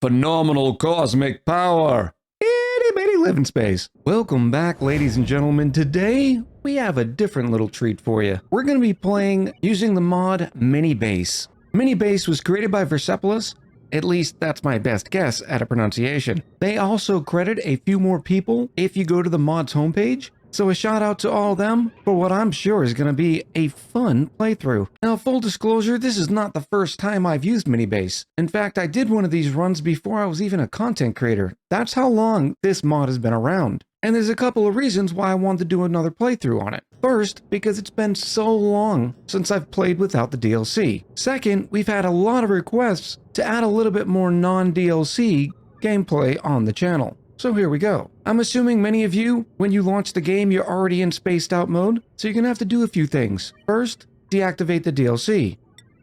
Phenomenal cosmic power. Itty bitty living space. Welcome back, ladies and gentlemen. Today, we have a different little treat for you. We're going to be playing using the mod Mini Base. Mini Base was created by Persepolis. At least that's my best guess at a pronunciation. They also credit a few more people if you go to the mod's homepage. So a shout out to all of them for what I'm sure is going to be a fun playthrough. Now, full disclosure, this is not the first time I've used Minibase. In fact, I did one of these runs before I was even a content creator. That's how long this mod has been around. And there's a couple of reasons why I wanted to do another playthrough on it. First, because it's been so long since I've played without the DLC. Second, we've had a lot of requests to add a little bit more non-DLC gameplay on the channel. So here we go. I'm assuming many of you, when you launch the game, you're already in spaced out mode, so you're gonna have to do a few things. First, deactivate the DLC.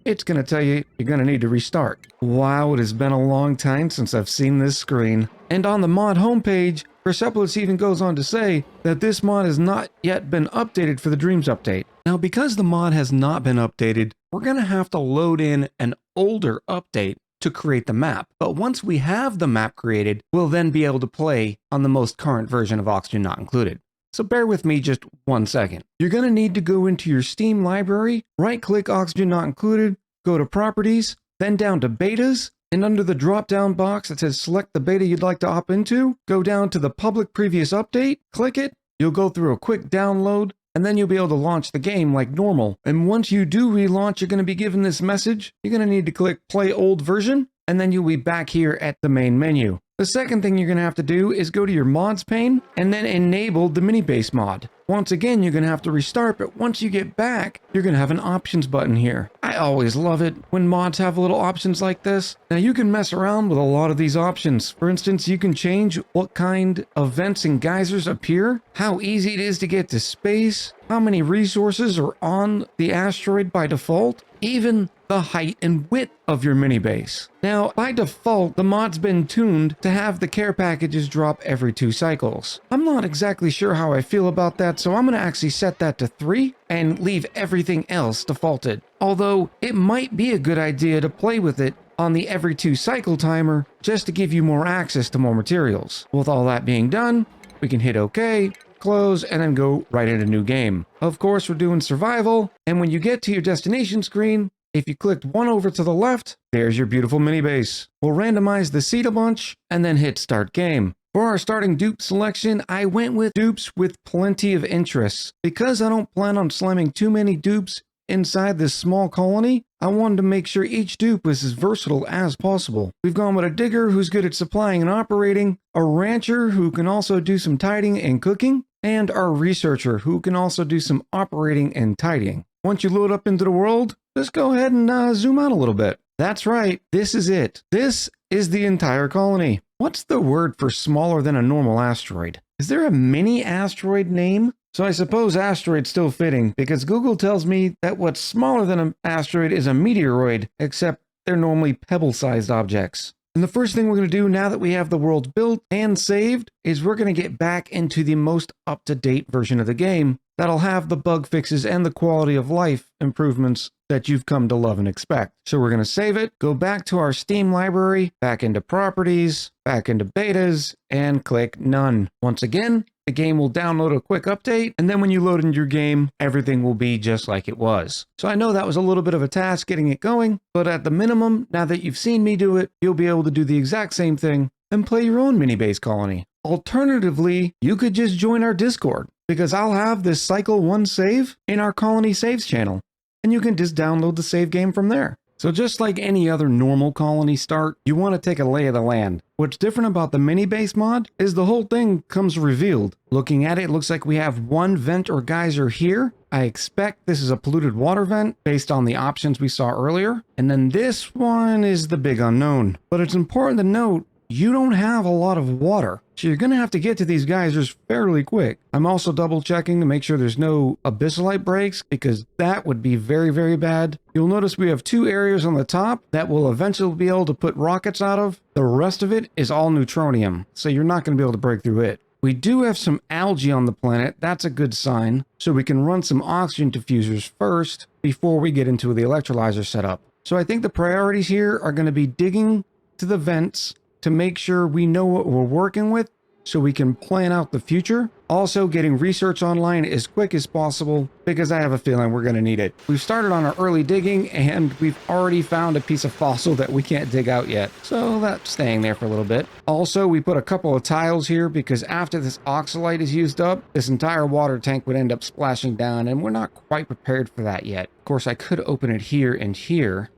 It's gonna tell you you're gonna need to restart. Wow, it has been a long time since I've seen this screen. And on the mod homepage, Persepolis even goes on to say that this mod has not yet been updated for the Dreams update. Now, because the mod has not been updated, we're gonna have to load in an older update to create the map. But once we have the map created, we'll then be able to play on the most current version of Oxygen Not Included. So bear with me just 1 second. You're going to need to go into your Steam library, right-click Oxygen Not Included, go to Properties, then down to Betas, and under the drop-down box that says select the beta you'd like to opt into, go down to the Public Previous Update, click it, you'll go through a quick download, and then you'll be able to launch the game like normal. And once you do relaunch, you're going to be given this message. You're going to need to click Play Old Version, and then you'll be back here at the main menu. The second thing you're going to have to do is go to your mods pane and then enable the mini base mod. Once again, you're going to have to restart, but once you get back, you're going to have an options button here. I always love it when mods have little options like this. Now you can mess around with a lot of these options. For instance, you can change what kind of vents and geysers appear, how easy it is to get to space, how many resources are on the asteroid by default, even the height and width of your mini base. Now, by default, the mod's been tuned to have the care packages drop every 2 cycles. I'm not exactly sure how I feel about that, so I'm going to actually set that to 3 and leave everything else defaulted. Although, it might be a good idea to play with it on the every 2 cycle timer just to give you more access to more materials. With all that being done, we can hit OK, close, and then go right into new game. Of course, we're doing survival, and when you get to your destination screen, if you clicked 1 over to the left, there's your beautiful mini base. We'll randomize the seed a bunch, and then hit start game. For our starting dupe selection, I went with dupes with plenty of interests. Because I don't plan on slamming too many dupes inside this small colony, I wanted to make sure each dupe was as versatile as possible. We've gone with a digger who's good at supplying and operating, a rancher who can also do some tidying and cooking, and our researcher who can also do some operating and tidying. Once you load up into the world, just go ahead and zoom out a little bit. That's right, this is it. This is the entire colony. What's the word for smaller than a normal asteroid? Is there a mini asteroid name? So I suppose asteroid's still fitting, because Google tells me that what's smaller than an asteroid is a meteoroid, except they're normally pebble-sized objects. And the first thing we're going to do now that we have the world built and saved is we're going to get back into the most up-to-date version of the game that'll have the bug fixes and the quality of life improvements that you've come to love and expect. So we're going to save it, go back to our Steam library, back into properties, back into betas, and click none. Once again, the game will download a quick update, and then when you load into your game, everything will be just like it was. So I know that was a little bit of a task getting it going, but at the minimum, now that you've seen me do it, you'll be able to do the exact same thing and play your own mini base colony. Alternatively, you could just join our Discord, because I'll have this Cycle 1 save in our Colony Saves channel, and you can just download the save game from there. So just like any other normal colony start, you want to take a lay of the land. What's different about the mini base mod is the whole thing comes revealed. Looking at it, it looks like we have 1 vent or geyser here. I expect this is a polluted water vent based on the options we saw earlier. And then this one is the big unknown. But it's important to note, you don't have a lot of water, so you're going to have to get to these geysers fairly quick. I'm also double checking to make sure there's no abyssalite breaks, because that would be very, very bad. You'll notice we have 2 areas on the top that we'll eventually be able to put rockets out of. The rest of it is all neutronium, so you're not going to be able to break through it. We do have some algae on the planet. That's a good sign. So we can run some oxygen diffusers first before we get into the electrolyzer setup. So I think the priorities here are going to be digging to the vents to make sure we know what we're working with so we can plan out the future. Also, getting research online as quick as possible because I have a feeling we're going to need it. We've started on our early digging and we've already found a piece of fossil that we can't dig out yet. So that's staying there for a little bit. Also, we put a couple of tiles here because after this oxalite is used up, this entire water tank would end up splashing down and we're not quite prepared for that yet. Of course, I could open it here and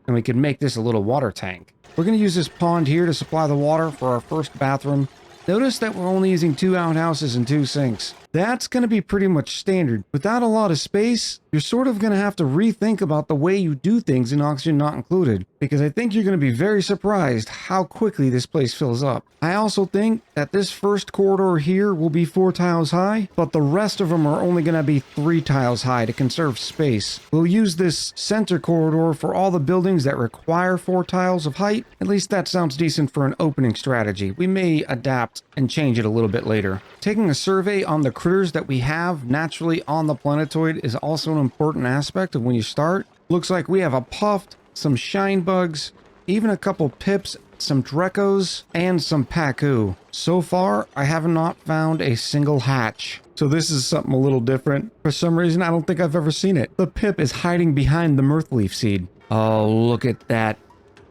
we could make this a little water tank. We're going to use this pond here to supply the water for our first bathroom. Notice that we're only using 2 outhouses and 2 sinks. That's going to be pretty much standard. Without a lot of space, you're sort of going to have to rethink about the way you do things in Oxygen Not Included, because I think you're going to be very surprised how quickly this place fills up. I also think that this first corridor here will be 4 tiles high, but the rest of them are only going to be 3 tiles high to conserve space. We'll use this center corridor for all the buildings that require 4 tiles of height. At least that sounds decent for an opening strategy. We may adapt and change it a little bit later. Taking a survey on the critters that we have naturally on the planetoid is also an important aspect of when you start. Looks like we have a puffed, some shine bugs, even a couple pips, some drecos, and some pacu. So far, I have not found a single hatch. So this is something a little different. For some reason, I don't think I've ever seen it. The pip is hiding behind the mirthleaf seed. Oh, look at that.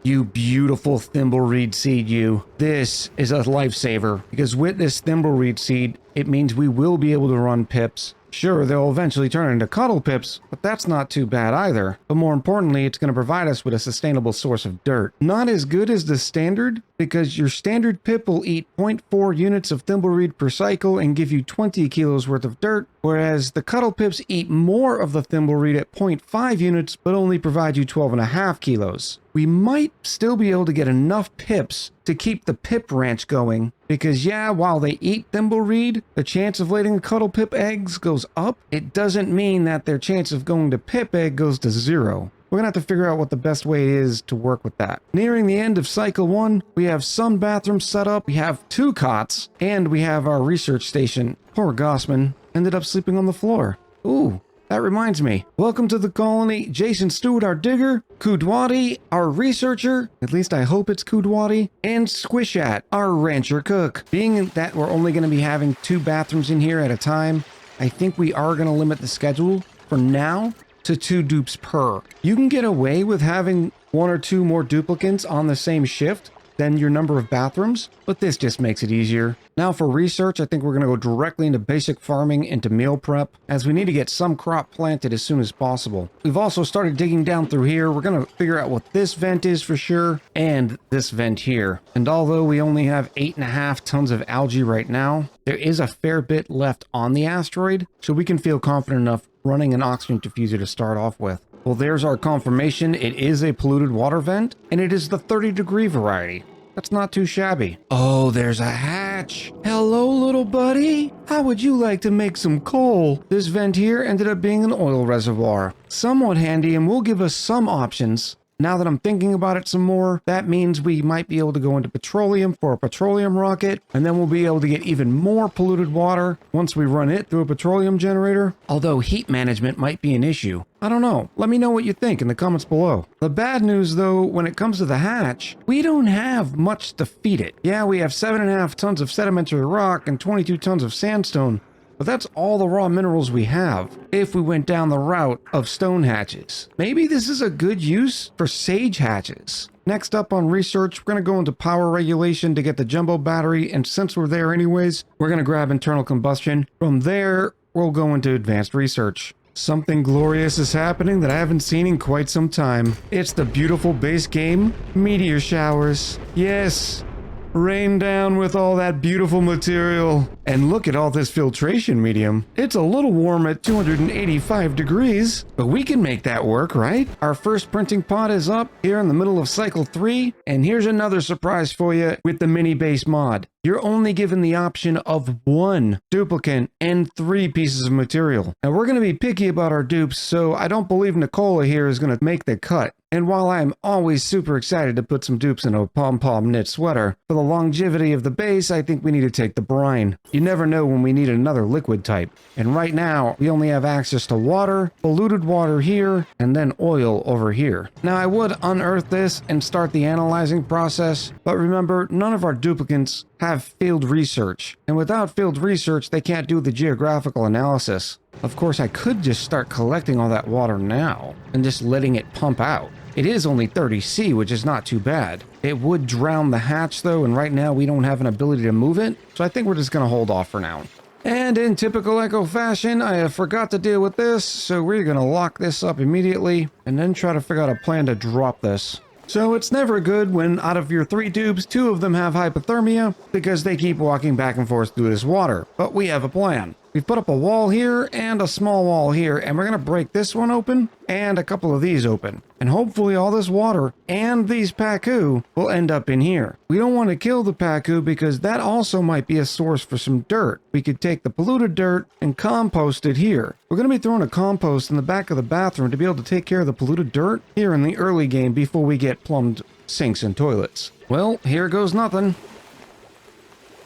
You beautiful thimbleweed seed, you. This is a lifesaver, because with this thimbleweed seed, it means we will be able to run pips. Sure, they'll eventually turn into cuddle pips, but that's not too bad either. But more importantly, it's going to provide us with a sustainable source of dirt. Not as good as the standard, because your standard pip will eat 0.4 units of thimbleweed per cycle and give you 20 kilos worth of dirt, whereas the cuddle pips eat more of the thimbleweed at 0.5 units, but only provide you 12.5 kilos. We might still be able to get enough pips to keep the pip ranch going, because yeah, while they eat thimbleweed, the chance of laying cuddle pip eggs goes up. It doesn't mean that their chance of going to pip egg goes to 0. We're gonna have to figure out what the best way is to work with that. Nearing the end of cycle 1, we have some bathrooms set up, we have 2 cots, and we have our research station. Poor Gossman ended up sleeping on the floor. Ooh. That reminds me, welcome to the colony, Jason Stewart, our digger, Kudwati, our researcher, at least I hope it's Kudwati, and Squishat, our rancher cook. Being that we're only going to be having 2 bathrooms in here at a time, I think we are going to limit the schedule, for now, to 2 dupes per. You can get away with having 1 or 2 more duplicants on the same shift than your number of bathrooms, but this just makes it easier. Now for research, I think we're going to go directly into basic farming, into meal prep, as we need to get some crop planted as soon as possible. We've also started digging down through here. We're going to figure out what this vent is for sure, and this vent here. And although we only have 8.5 tons of algae right now, there is a fair bit left on the asteroid, so we can feel confident enough running an oxygen diffuser to start off with. Well, there's our confirmation. It is a polluted water vent, and it is the 30-degree variety. That's not too shabby. Oh, there's a hatch. Hello, little buddy. How would you like to make some coal? This vent here ended up being an oil reservoir. Somewhat handy and will give us some options. Now that I'm thinking about it some more, that means we might be able to go into petroleum for a petroleum rocket, and then we'll be able to get even more polluted water once we run it through a petroleum generator. Although heat management might be an issue. I don't know. Let me know what you think in the comments below. The bad news though, when it comes to the hatch, we don't have much to feed it. Yeah, we have 7.5 tons of sedimentary rock and 22 tons of sandstone, but that's all the raw minerals we have if we went down the route of stone hatches. Maybe this is a good use for sage hatches. Next up on research, we're going to go into power regulation to get the jumbo battery, and since we're there anyways, we're going to grab internal combustion. From there, we'll go into advanced research. Something glorious is happening that I haven't seen in quite some time. It's the beautiful base game, meteor showers. Yes! Rain down with all that beautiful material. And look at all this filtration medium. It's a little warm at 285 degrees, but we can make that work, right? Our first printing pod is up here in the middle of cycle 3, and here's another surprise for you with the mini base mod. You're only given the option of 1 duplicant and 3 pieces of material. Now we're going to be picky about our dupes, so I don't believe Nicola here is going to make the cut. And while I'm always super excited to put some dupes in a pom-pom knit sweater, for the longevity of the base, I think we need to take the brine. You never know when we need another liquid type. And right now, we only have access to water, polluted water here, and then oil over here. Now, I would unearth this and start the analyzing process, but remember, none of our duplicants have field research. And without field research, they can't do the geographical analysis. Of course, I could just start collecting all that water now and just letting it pump out. It is only 30C, which is not too bad. It would drown the hatch though, and right now we don't have an ability to move it, so I think we're just going to hold off for now. And in typical Echo fashion, I have forgot to deal with this, so we're going to lock this up immediately and then try to figure out a plan to drop this. So it's never good when out of your 3 tubes, 2 of them have hypothermia because they keep walking back and forth through this water. But we have a plan. We've put up a wall here and a small wall here, and we're going to break this one open and a couple of these open. And hopefully all this water and these pacu will end up in here. We don't want to kill the pacu because that also might be a source for some dirt. We could take the polluted dirt and compost it here. We're going to be throwing a compost in the back of the bathroom to be able to take care of the polluted dirt here in the early game before we get plumbed sinks and toilets. Well, here goes nothing.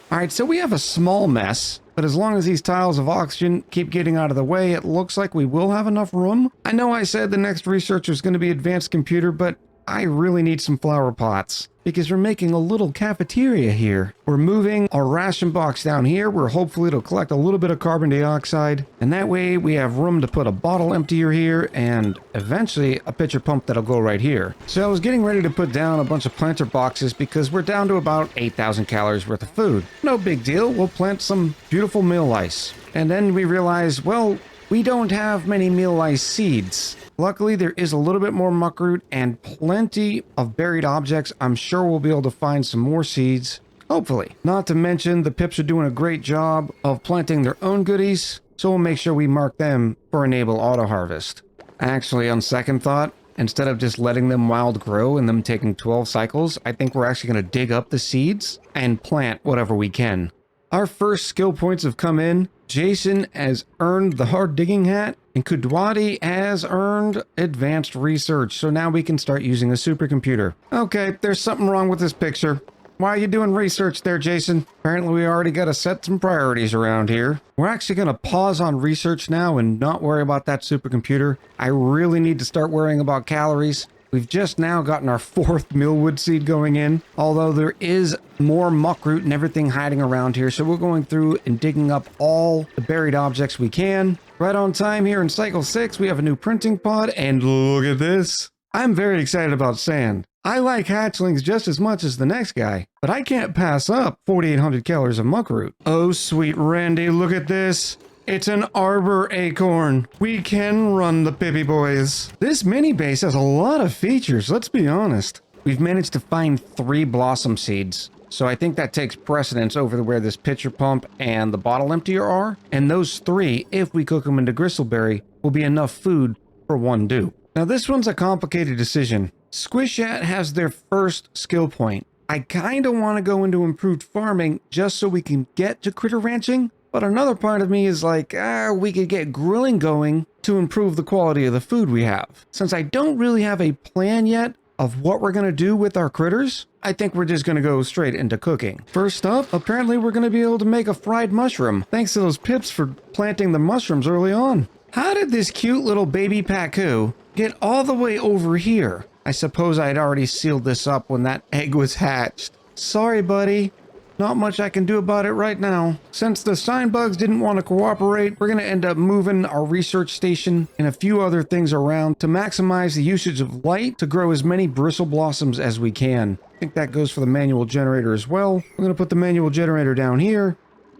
Alright, so we have a small mess. But as long as these tiles of oxygen keep getting out of the way, it looks like we will have enough room. I know I said the next research is going to be advanced computer, but I really need some flower pots because we're making a little cafeteria here. We're moving our ration box down here where hopefully it'll collect a little bit of carbon dioxide. And that way we have room to put a bottle emptier here and eventually a pitcher pump that'll go right here. So I was getting ready to put down a bunch of planter boxes because we're down to about 8,000 calories worth of food. No big deal. We'll plant some beautiful meal lice. And then we realized, well, we don't have many meal lice seeds. Luckily, there is a little bit more muckroot and plenty of buried objects. I'm sure we'll be able to find some more seeds. Hopefully. Not to mention, the pips are doing a great job of planting their own goodies, so we'll make sure we mark them for enable auto harvest. Actually, on second thought, instead of just letting them wild grow and them taking 12 cycles, I think we're actually going to dig up the seeds and plant whatever we can. Our first skill points have come in. Jason has earned the hard digging hat, and Kudwadi has earned advanced research, so now we can start using a supercomputer. Okay, there's something wrong with this picture. Why are you doing research there, Jason? Apparently we already got to set some priorities around here. We're actually going to pause on research now and not worry about that supercomputer. I really need to start worrying about calories. We've just now gotten our 4th millwood seed going in, although there is more muckroot and everything hiding around here, so we're going through and digging up all the buried objects we can. Right on time here in cycle 6, we have a new printing pod, and look at this. I'm very excited about sand. I like hatchlings just as much as the next guy, but I can't pass up 4,800 calories of muckroot. Oh, sweet Randy, look at this. It's an arbor acorn. We can run the Pippy boys. This mini base has a lot of features, let's be honest. We've managed to find 3 blossom seeds, so I think that takes precedence over where this pitcher pump and the bottle emptier are. And those 3, if we cook them into gristleberry, will be enough food for 1 dupe. Now this one's a complicated decision. Squishat has their first skill point. I kinda want to go into improved farming just so we can get to critter ranching. But another part of me is like, we could get grilling going to improve the quality of the food we have. Since I don't really have a plan yet of what we're going to do with our critters, I think we're just going to go straight into cooking. First up, apparently we're going to be able to make a fried mushroom, thanks to those pips for planting the mushrooms early on. How did this cute little baby pacu get all the way over here? I suppose I had already sealed this up when that egg was hatched. Sorry, buddy. Not much I can do about it right now. Since the sign bugs didn't want to cooperate, we're going to end up moving our research station and a few other things around to maximize the usage of light to grow as many bristle blossoms as we can. I think that goes for the manual generator as well. We're going to put the manual generator down here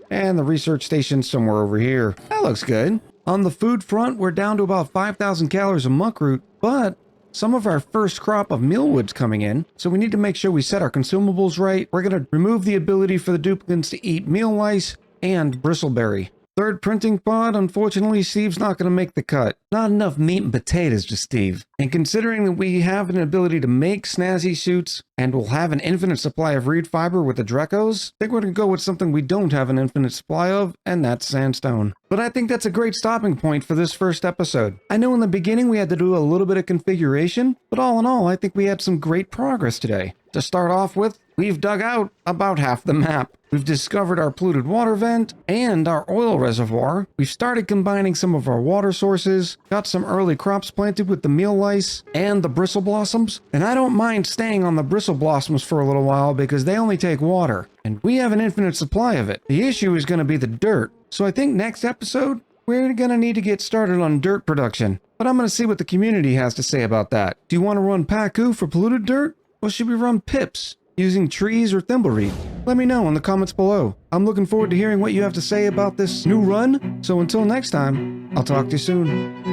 and the research station somewhere over here. That looks good. On the food front, we're down to about 5,000 calories of muckroot, but some of our first crop of mealwood's coming in, so we need to make sure we set our consumables right. We're going to remove the ability for the duplicants to eat meal lice and bristleberry. Third printing pod, unfortunately, Steve's not going to make the cut. Not enough meat and potatoes to Steve. And considering that we have an ability to make snazzy suits, and we'll have an infinite supply of reed fiber with the Drecos, I think we're going to go with something we don't have an infinite supply of, and that's sandstone. But I think that's a great stopping point for this first episode. I know in the beginning we had to do a little bit of configuration, but all in all, I think we had some great progress today. To start off with, we've dug out about half the map. We've discovered our polluted water vent and our oil reservoir. We've started combining some of our water sources, got some early crops planted with the meal lice and the bristle blossoms. And I don't mind staying on the bristle blossoms for a little while because they only take water, and we have an infinite supply of it. The issue is going to be the dirt. So I think next episode, we're going to need to get started on dirt production. But I'm going to see what the community has to say about that. Do you want to run Pacu for polluted dirt? Or should we run Pips, using trees or thimbleweed? Let me know in the comments below. I'm looking forward to hearing what you have to say about this new run. So until next time, I'll talk to you soon.